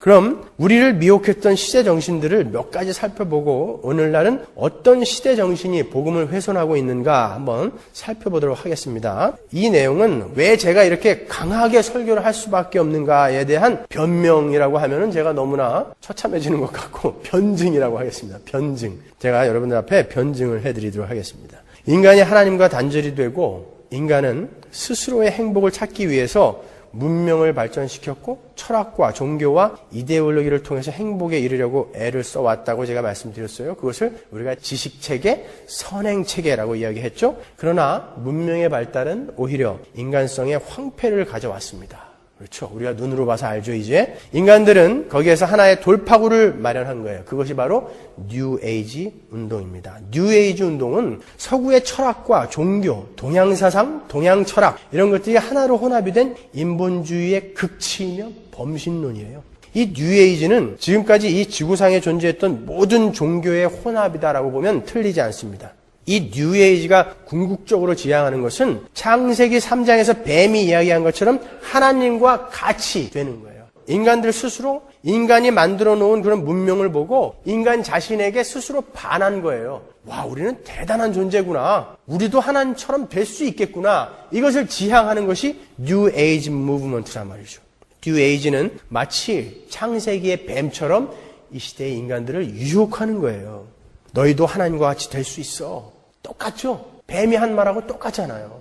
그럼 우리를 미혹했던 시대 정신들을 몇 가지 살펴보고 오늘날은 어떤 시대 정신이 복음을 훼손하고 있는가 한번 살펴보도록 하겠습니다. 이 내용은 왜 제가 이렇게 강하게 설교를 할 수밖에 없는가에 대한 변명이라고 하면은 제가 너무나 처참해지는 것 같고 변증이라고 하겠습니다. 변증. 제가 여러분들 앞에 변증을 해드리도록 하겠습니다. 인간이 하나님과 단절이 되고 인간은 스스로의 행복을 찾기 위해서 문명을 발전시켰고 철학과 종교와 이데올로기를 통해서 행복에 이르려고 애를 써왔다고 제가 말씀드렸어요. 그것을 우리가 지식체계, 선행체계라고 이야기했죠. 그러나 문명의 발달은 오히려 인간성의 황폐를 가져왔습니다. 그렇죠. 우리가 눈으로 봐서 알죠. 이제 인간들은 거기에서 하나의 돌파구를 마련한 거예요. 그것이 바로 뉴 에이지 운동입니다. 뉴 에이지 운동은 서구의 철학과 종교, 동양 사상, 동양 철학 이런 것들이 하나로 혼합이 된 인본주의의 극치이며 범신론이에요. 이 뉴 에이지는 지금까지 이 지구상에 존재했던 모든 종교의 혼합이다라고 보면 틀리지 않습니다. 이 뉴 에이지가 궁극적으로 지향하는 것은 창세기 3장에서 뱀이 이야기한 것처럼 하나님과 같이 되는 거예요. 인간들 스스로 인간이 만들어 놓은 그런 문명을 보고 인간 자신에게 스스로 반한 거예요. 와, 우리는 대단한 존재구나. 우리도 하나님처럼 될 수 있겠구나. 이것을 지향하는 것이 뉴 에이지 무브먼트란 말이죠. 뉴 에이지는 마치 창세기의 뱀처럼 이 시대의 인간들을 유혹하는 거예요. 너희도 하나님과 같이 될 수 있어. 똑같죠? 뱀이 한 말하고 똑같잖아요.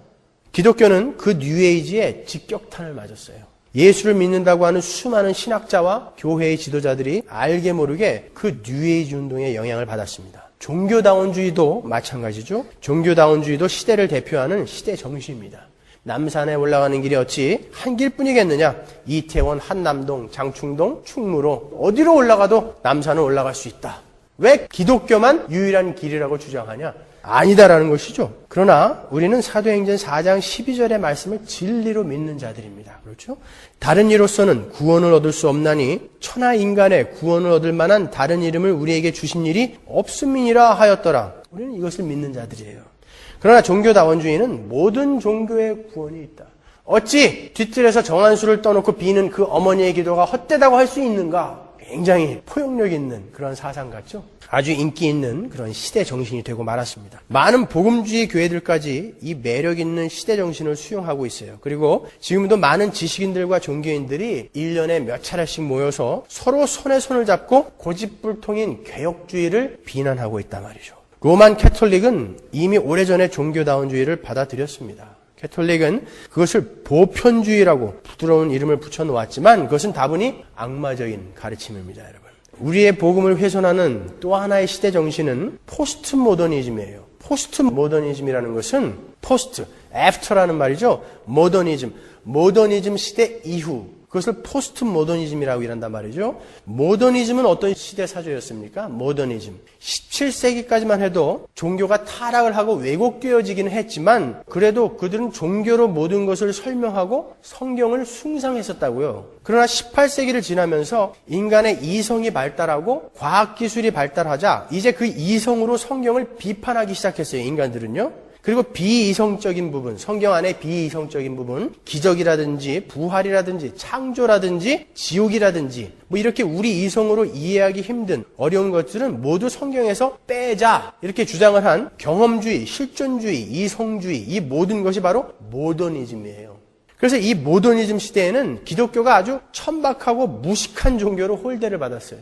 기독교는 그 뉴에이지에 직격탄을 맞았어요. 예수를 믿는다고 하는 수많은 신학자와 교회의 지도자들이 알게 모르게 그 뉴에이지 운동에 영향을 받았습니다. 종교다원주의도 마찬가지죠. 종교다원주의도 시대를 대표하는 시대 정신입니다. 남산에 올라가는 길이 어찌 한 길뿐이겠느냐. 이태원, 한남동, 장충동, 충무로 어디로 올라가도 남산은 올라갈 수 있다. 왜 기독교만 유일한 길이라고 주장하냐? 아니다라는 것이죠. 그러나 우리는 사도행전 4장 12절의 말씀을 진리로 믿는 자들입니다. 그렇죠? 다른 이로서는 구원을 얻을 수 없나니 천하 인간의 구원을 얻을 만한 다른 이름을 우리에게 주신 일이 없음이니라 하였더라. 우리는 이것을 믿는 자들이에요. 그러나 종교다원주의는 모든 종교의 구원이 있다. 어찌 뒤뜰에서 정한수를 떠놓고 비는 그 어머니의 기도가 헛되다고 할 수 있는가? 굉장히 포용력 있는 그런 사상 같죠? 아주 인기 있는 그런 시대 정신이 되고 말았습니다. 많은 복음주의 교회들까지 이 매력 있는 시대 정신을 수용하고 있어요. 그리고 지금도 많은 지식인들과 종교인들이 1년에 몇 차례씩 모여서 서로 손에 손을 잡고 고집불통인 개혁주의를 비난하고 있단 말이죠. 로만 캐톨릭은 이미 오래전에 종교다원주의를 받아들였습니다. 캐톨릭은 그것을 보편주의라고 부드러운 이름을 붙여놓았지만 그것은 다분히 악마적인 가르침입니다, 여러분. 우리의 복음을 훼손하는 또 하나의 시대 정신은 포스트 모더니즘이에요. 포스트 모더니즘이라는 것은 포스트, 애프터라는 말이죠. 모더니즘 시대 이후. 그것을 포스트 모더니즘이라고 이란단 말이죠. 모더니즘은 어떤 시대 사조였습니까? 모더니즘. 17세기까지만 해도 종교가 타락을 하고 왜곡되어지기는 했지만 그래도 그들은 종교로 모든 것을 설명하고 성경을 숭상했었다고요. 그러나 18세기를 지나면서 인간의 이성이 발달하고 과학기술이 발달하자 이제 그 이성으로 성경을 비판하기 시작했어요. 인간들은요. 그리고 비이성적인 부분, 성경 안에 비이성적인 부분, 기적이라든지 부활이라든지 창조라든지 지옥이라든지 뭐 이렇게 우리 이성으로 이해하기 힘든 어려운 것들은 모두 성경에서 빼자 이렇게 주장을 한 경험주의, 실존주의, 이성주의 이 모든 것이 바로 모더니즘이에요. 그래서 이 모더니즘 시대에는 기독교가 아주 천박하고 무식한 종교로 홀대를 받았어요.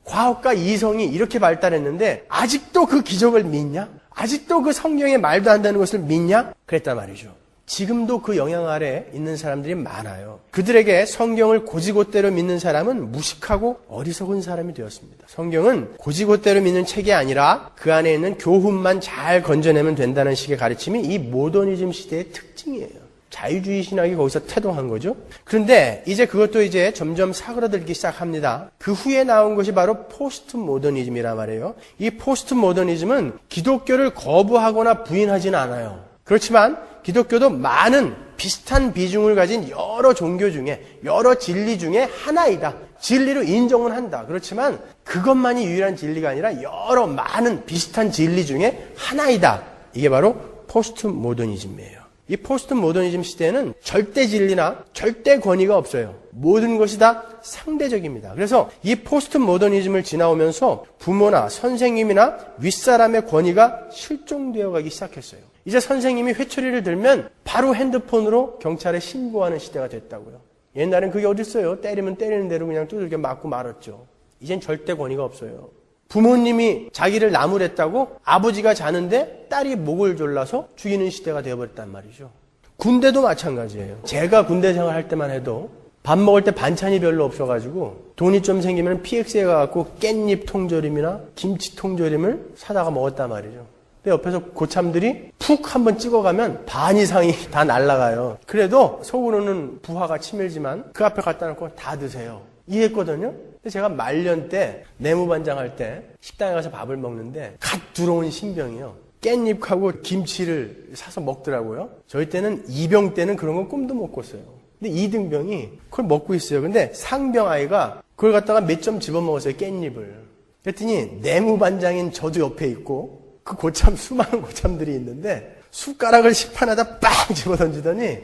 과학과 이성이 이렇게 발달했는데 아직도 그 기적을 믿냐? 아직도 그 성경에 말도 안 되는 것을 믿냐? 그랬단 말이죠. 지금도 그 영향 아래 있는 사람들이 많아요. 그들에게 성경을 고지곳대로 믿는 사람은 무식하고 어리석은 사람이 되었습니다. 성경은 고지곳대로 믿는 책이 아니라 그 안에 있는 교훈만 잘 건져내면 된다는 식의 가르침이 이 모더니즘 시대의 특징이에요. 자유주의 신학이 거기서 태동한 거죠. 그런데 이제 그것도 이제 점점 사그라들기 시작합니다. 그 후에 나온 것이 바로 포스트 모더니즘이란 말이에요. 이 포스트 모더니즘은 기독교를 거부하거나 부인하지는 않아요. 그렇지만 기독교도 많은 비슷한 비중을 가진 여러 종교 중에 여러 진리 중에 하나이다. 진리로 인정은 한다. 그렇지만 그것만이 유일한 진리가 아니라 여러 많은 비슷한 진리 중에 하나이다. 이게 바로 포스트 모더니즘이에요. 이 포스트 모더니즘 시대에는 절대 진리나 절대 권위가 없어요. 모든 것이 다 상대적입니다. 그래서 이 포스트 모더니즘을 지나오면서 부모나 선생님이나 윗사람의 권위가 실종되어 가기 시작했어요. 이제 선생님이 회초리를 들면 바로 핸드폰으로 경찰에 신고하는 시대가 됐다고요. 옛날엔 그게 어딨어요. 때리면 때리는 대로 그냥 두들겨 맞고 말았죠. 이젠 절대 권위가 없어요. 부모님이 자기를 나무랬다고 아버지가 자는데 딸이 목을 졸라서 죽이는 시대가 되어버렸단 말이죠. 군대도 마찬가지예요. 제가 군대 생활할 때만 해도 밥 먹을 때 반찬이 별로 없어가지고 돈이 좀 생기면 PX에 가갖고 깻잎 통조림이나 김치 통조림을 사다가 먹었단 말이죠. 근데 옆에서 고참들이 푹 한번 찍어가면 반 이상이 다 날아가요. 그래도 속으로는 부하가 치밀지만 그 앞에 갖다 놓고 다 드세요. 이랬거든요. 제가 말년 때 내무반장 할 때 식당에 가서 밥을 먹는데 갓 들어온 신병이요. 깻잎하고 김치를 사서 먹더라고요. 저희 때는 이병 때는 그런 건 꿈도 못 꿨어요. 근데 이등병이 그걸 먹고 있어요. 근데 상병 아이가 그걸 갖다가 몇 점 집어먹었어요. 깻잎을. 그랬더니 내무반장인 저도 옆에 있고 그 고참 수많은 고참들이 있는데 숟가락을 식판에다 빵 집어던지더니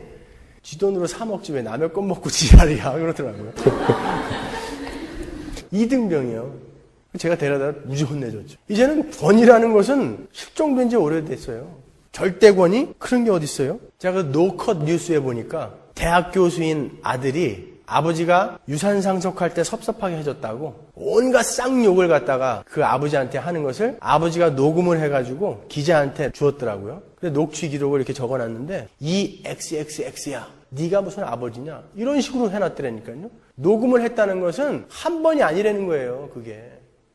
지 돈으로 사 먹지 왜 남의 것 먹고 지랄이야 그러더라고요. 이등병이요. 제가 데려다 무지 혼내줬죠. 이제는 권위라는 것은 실종된 지 오래됐어요. 절대 권위? 그런 게 어딨어요? 제가 그 노컷 뉴스에 보니까 대학 교수인 아들이 아버지가 유산 상속할 때 섭섭하게 해줬다고 온갖 쌍욕을 갖다가 그 아버지한테 하는 것을 아버지가 녹음을 해가지고 기자한테 주었더라고요. 근데 녹취 기록을 이렇게 적어놨는데 이 XXX야. 네가 무슨 아버지냐? 이런 식으로 해놨더라니까요. 녹음을 했다는 것은 한 번이 아니라는 거예요. 그게.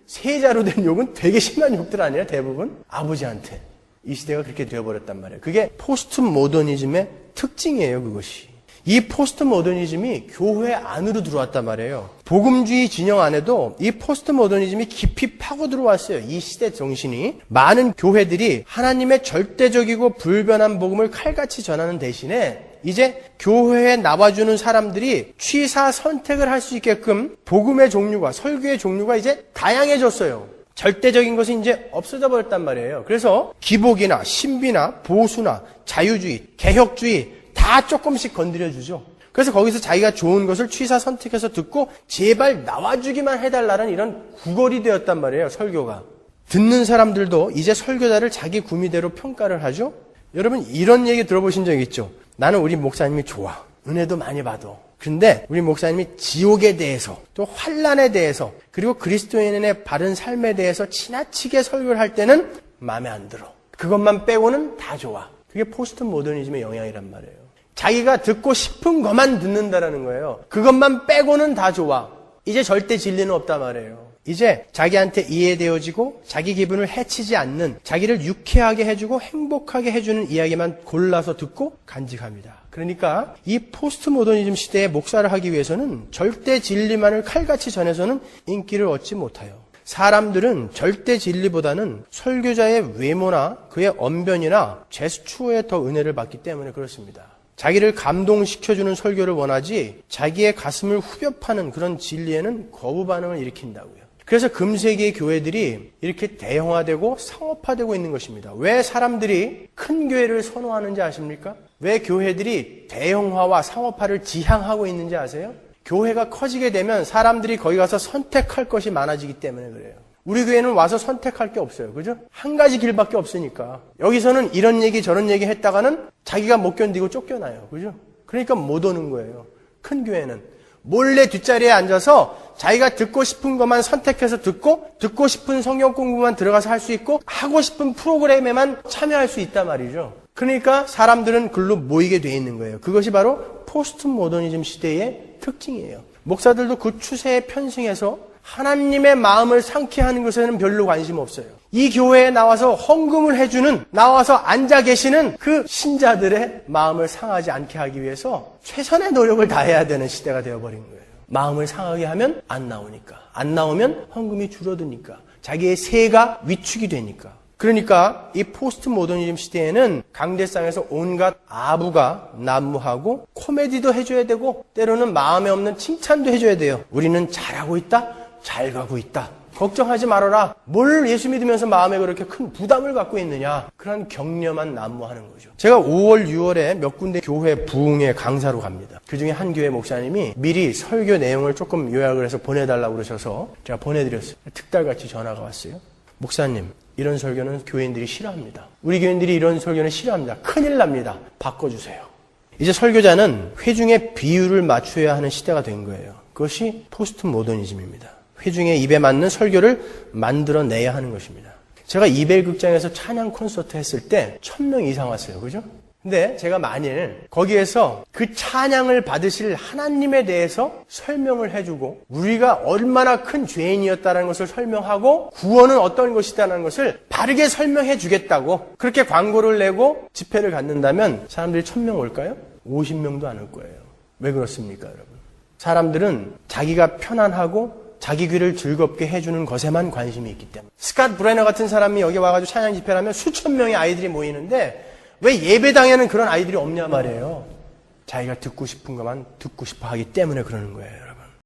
세자로 된 욕은 되게 심한 욕들 아니에요? 대부분? 아버지한테. 이 시대가 그렇게 되어버렸단 말이에요. 그게 포스트 모더니즘의 특징이에요. 그것이. 이 포스트 모더니즘이 교회 안으로 들어왔단 말이에요. 복음주의 진영 안에도 이 포스트 모더니즘이 깊이 파고 들어왔어요. 이 시대 정신이. 많은 교회들이 하나님의 절대적이고 불변한 복음을 칼같이 전하는 대신에 이제 교회에 나와주는 사람들이 취사 선택을 할 수 있게끔 복음의 종류가, 설교의 종류가 이제 다양해졌어요. 절대적인 것이 이제 없어져 버렸단 말이에요. 그래서 기복이나 신비나 보수나 자유주의, 개혁주의 다 조금씩 건드려주죠. 그래서 거기서 자기가 좋은 것을 취사 선택해서 듣고 제발 나와주기만 해달라는 이런 구걸이 되었단 말이에요. 설교가. 듣는 사람들도 이제 설교자를 자기 구미대로 평가를 하죠. 여러분 이런 얘기 들어보신 적 있죠? 나는 우리 목사님이 좋아. 은혜도 많이 받아. 근데 우리 목사님이 지옥에 대해서 또 환난에 대해서 그리고 그리스도인의 바른 삶에 대해서 지나치게 설교를 할 때는 마음에 안 들어. 그것만 빼고는 다 좋아. 그게 포스트 모더니즘의 영향이란 말이에요. 자기가 듣고 싶은 것만 듣는다라는 거예요. 그것만 빼고는 다 좋아. 이제 절대 진리는 없단 말이에요. 이제 자기한테 이해되어지고 자기 기분을 해치지 않는, 자기를 유쾌하게 해주고 행복하게 해주는 이야기만 골라서 듣고 간직합니다. 그러니까 이 포스트 모더니즘 시대에 목사를 하기 위해서는 절대 진리만을 칼같이 전해서는 인기를 얻지 못해요. 사람들은 절대 진리보다는 설교자의 외모나 그의 언변이나 제스처에 더 은혜를 받기 때문에 그렇습니다. 자기를 감동시켜주는 설교를 원하지 자기의 가슴을 후벼 파는 그런 진리에는 거부 반응을 일으킨다고요. 그래서 금세기의 교회들이 이렇게 대형화되고 상업화되고 있는 것입니다. 왜 사람들이 큰 교회를 선호하는지 아십니까? 왜 교회들이 대형화와 상업화를 지향하고 있는지 아세요? 교회가 커지게 되면 사람들이 거기 가서 선택할 것이 많아지기 때문에 그래요. 우리 교회는 와서 선택할 게 없어요. 그죠? 한 가지 길밖에 없으니까. 여기서는 이런 얘기 저런 얘기 했다가는 자기가 못 견디고 쫓겨나요. 그죠? 그러니까 못 오는 거예요. 큰 교회는. 몰래 뒷자리에 앉아서 자기가 듣고 싶은 것만 선택해서 듣고 싶은 성경 공부만 들어가서 할 수 있고 하고 싶은 프로그램에만 참여할 수 있단 말이죠. 그러니까 사람들은 글로 모이게 돼 있는 거예요. 그것이 바로 포스트 모더니즘 시대의 특징이에요. 목사들도 그 추세에 편승해서 하나님의 마음을 상쾌하는 것에는 별로 관심 없어요. 이 교회에 나와서 헌금을 해주는, 나와서 앉아 계시는 그 신자들의 마음을 상하지 않게 하기 위해서 최선의 노력을 다해야 되는 시대가 되어버린 거예요. 마음을 상하게 하면 안 나오니까. 안 나오면 헌금이 줄어드니까. 자기의 세가 위축이 되니까. 그러니까 이 포스트 모더니즘 시대에는 강대상에서 온갖 아부가 난무하고 코미디도 해줘야 되고 때로는 마음에 없는 칭찬도 해줘야 돼요. 우리는 잘하고 있다, 잘 가고 있다, 걱정하지 말아라. 뭘 예수 믿으면서 마음에 그렇게 큰 부담을 갖고 있느냐. 그런 격려만 난무하는 거죠. 제가 5월, 6월에 몇 군데 교회 부흥회 강사로 갑니다. 그중에 한 교회 목사님이 미리 설교 내용을 조금 요약을 해서 보내달라고 그러셔서 제가 보내드렸어요. 특달같이 전화가 왔어요. 목사님, 이런 설교는 교인들이 싫어합니다. 우리 교인들이 이런 설교는 싫어합니다. 큰일 납니다. 바꿔주세요. 이제 설교자는 회중의 비율을 맞춰야 하는 시대가 된 거예요. 그것이 포스트 모더니즘입니다. 회중의 입에 맞는 설교를 만들어내야 하는 것입니다. 제가 이벨극장에서 찬양 콘서트 했을 때 1000명 이상 왔어요. 그죠? 근데 제가 만일 거기에서 그 찬양을 받으실 하나님에 대해서 설명을 해주고 우리가 얼마나 큰 죄인이었다는 것을 설명하고 구원은 어떤 것이다라는 것을 바르게 설명해 주겠다고 그렇게 광고를 내고 집회를 갖는다면 사람들이 1000명 올까요? 50명도 안 올 거예요. 왜 그렇습니까, 여러분? 사람들은 자기가 편안하고 자기 귀를 즐겁게 해주는 것에만 관심이 있기 때문에. 스캇 브레너 같은 사람이 여기 와가지고 찬양 집회를 하면 수천 명의 아이들이 모이는데 왜 예배당에는 그런 아이들이 없냐 말이에요. 자기가 듣고 싶은 것만 듣고 싶어 하기 때문에 그러는 거예요.